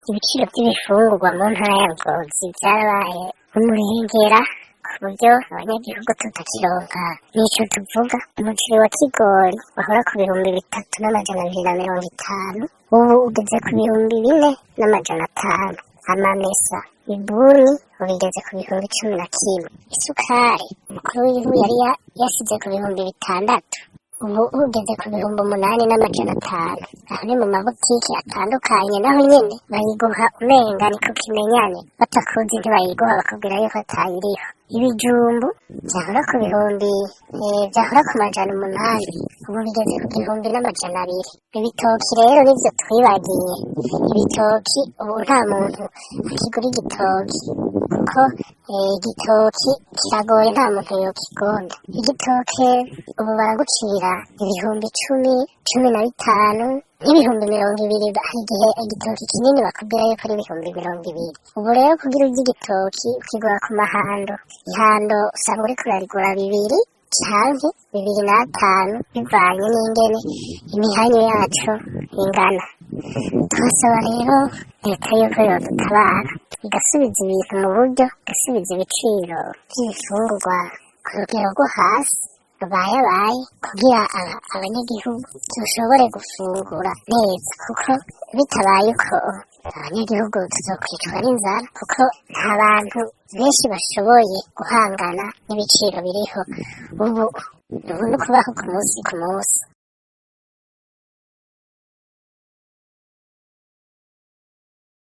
ibiciro by'ibifungurwa mu ntara ya Ngozi byarabaye umurengera ku buryo abanyagihugu tutakironka n'ico tuvuga. Umuceri wa Kigori wahora ku 3,250 ubu ugeze ku 4,500. Amamesa ibuni ubigeze ku 11,000. Isukari umukuru w'igihugu yari yasize ku 6,000 ubu ugeze ku 8,500. Aho ni mu mabutiki atandukanye, naho nyene bayiguha umenga ni ku kimenyane, batakuzi ntibayiguha bakubwira yuko atayiriho. Ibijumbu vyahora ku 800 ubu bigeze ku 1,200. Ibitoki rero nivyo twibagiye. Ibitoki ubu nta muntu akigura igitoki kuko igitoki kiragoye, nta muntu yokigonda. Igitoke ubu baragucira 10,000, 15,000 n'ibihumbi 20. Hari igihe igitoki kinini bakubwira yuko ari 20,000. Ubu rero kugira urye igitoki ukigura ku mahando, ihando usanga uriko urarigura 2 canke 2,500 bivanye n'ingene imihanyo yacu ingana. Twasaba rero leta yuko yodutabara igasubiza ibintu mu buryo, igasubiza ibiciro vy'ibifungurwa ku rugero rwo hasi rubayabaye, kugira abanyagihugu dushobore gufungura neza, kuko bitabaye uko abanyagihugu tuzokwicwa n'inzara, kuko nta bantu benshi bashoboye guhangana n'ibiciro biriho ubu. Ubu ni ukubaho ku munsi ku munsi.